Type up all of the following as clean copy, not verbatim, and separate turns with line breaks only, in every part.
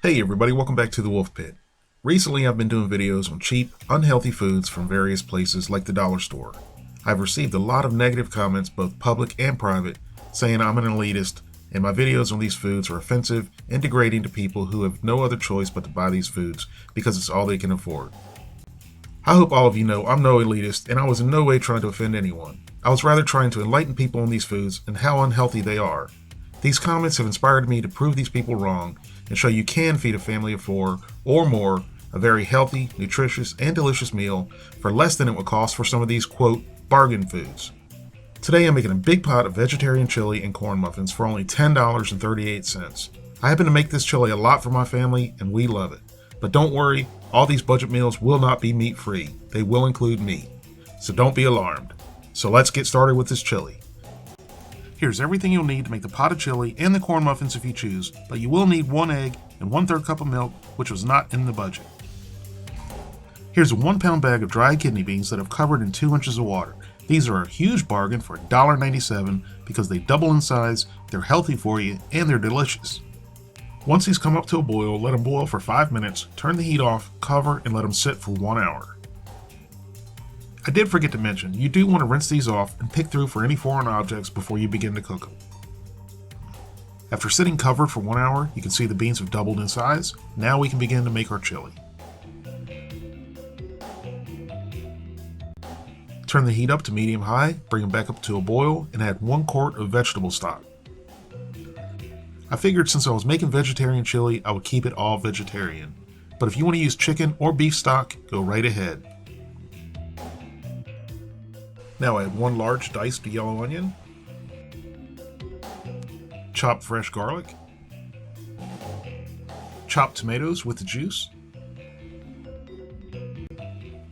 Hey everybody, welcome back to the Wolfe Pit. Recently I've been doing videos on cheap, unhealthy foods from various places like the dollar store. I've received a lot of negative comments, both public and private, saying I'm an elitist and my videos on these foods are offensive and degrading to people who have no other choice but to buy these foods because it's all they can afford. I hope all of you know I'm no elitist and I was in no way trying to offend anyone. I was rather trying to enlighten people on these foods and how unhealthy they are. These comments have inspired me to prove these people wrong and show you can feed a family of 4 or more a very healthy, nutritious, and delicious meal for less than it would cost for some of these, quote, bargain foods. Today I'm making a big pot of vegetarian chili and corn muffins for only $10.38. I happen to make this chili a lot for my family and we love it. But don't worry, all these budget meals will not be meat-free. They will include meat. So don't be alarmed. So let's get started with this chili. Here's everything you'll need to make the pot of chili and the corn muffins if you choose, but you will need 1 egg and 1/3 cup of milk, which was not in the budget. Here's a 1-pound bag of dried kidney beans that I've covered in 2 inches of water. These are a huge bargain for $1.97 because they double in size, they're healthy for you, and they're delicious. Once these come up to a boil, let them boil for 5 minutes, turn the heat off, cover, and let them sit for 1 hour. I did forget to mention, you do want to rinse these off and pick through for any foreign objects before you begin to cook them. After sitting covered for 1 hour, you can see the beans have doubled in size. Now we can begin to make our chili. Turn the heat up to medium-high, bring them back up to a boil, and add 1 quart of vegetable stock. I figured since I was making vegetarian chili, I would keep it all vegetarian. But if you want to use chicken or beef stock, go right ahead. Now add 1 large diced yellow onion, chopped fresh garlic, chopped tomatoes with the juice.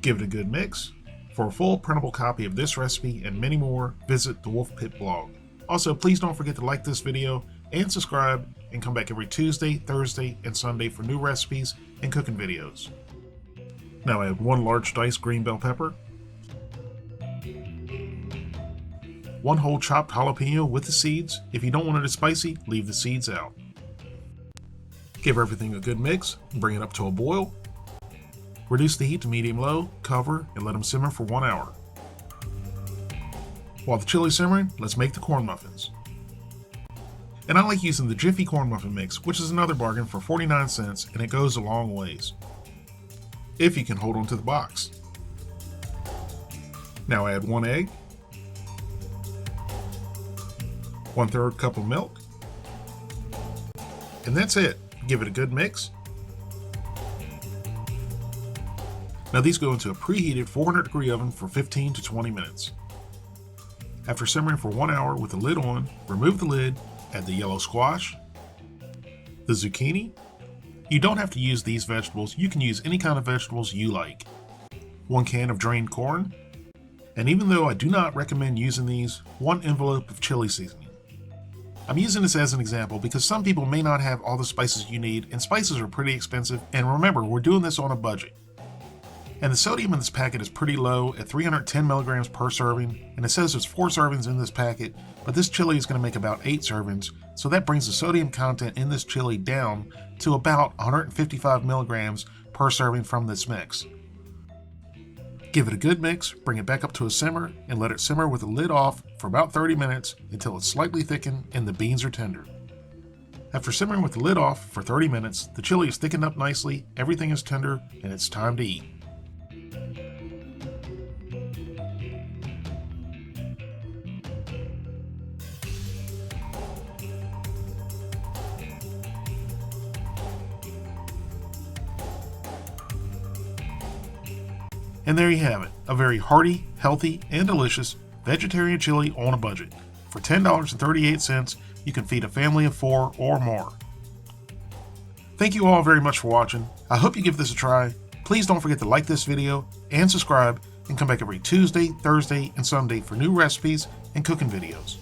Give it a good mix. For a full printable copy of this recipe and many more, visit the Wolfe Pit blog. Also, please don't forget to like this video and subscribe and come back every Tuesday, Thursday, and Sunday for new recipes and cooking videos. Now add 1 large diced green bell pepper, 1 whole chopped jalapeno with the seeds. If you don't want it as spicy, leave the seeds out. Give everything a good mix and bring it up to a boil. Reduce the heat to medium-low, cover, and let them simmer for 1 hour. While the chili's simmering, let's make the corn muffins. And I like using the Jiffy corn muffin mix, which is another bargain for 49 cents, and it goes a long ways. If you can hold on to the box. Now add 1 egg, 1/3 cup of milk, and that's it. Give it a good mix. Now these go into a preheated 400-degree oven for 15 to 20 minutes. After simmering for 1 hour with the lid on, remove the lid, add the yellow squash, the zucchini. You don't have to use these vegetables, you can use any kind of vegetables you like. 1 can of drained corn, and even though I do not recommend using these, 1 envelope of chili seasoning. I'm using this as an example because some people may not have all the spices you need, and spices are pretty expensive, and remember, we're doing this on a budget. And the sodium in this packet is pretty low at 310 milligrams per serving, and it says there's 4 servings in this packet, but this chili is going to make about 8 servings, so that brings the sodium content in this chili down to about 155 milligrams per serving from this mix. Give it a good mix, bring it back up to a simmer, and let it simmer with the lid off for about 30 minutes until it's slightly thickened and the beans are tender. After simmering with the lid off for 30 minutes, the chili is thickened up nicely, everything is tender, and it's time to eat. And there you have it, a very hearty, healthy, and delicious vegetarian chili on a budget. For $10.38, you can feed a family of 4 or more. Thank you all very much for watching. I hope you give this a try. Please don't forget to like this video and subscribe, and come back every Tuesday, Thursday, and Sunday for new recipes and cooking videos.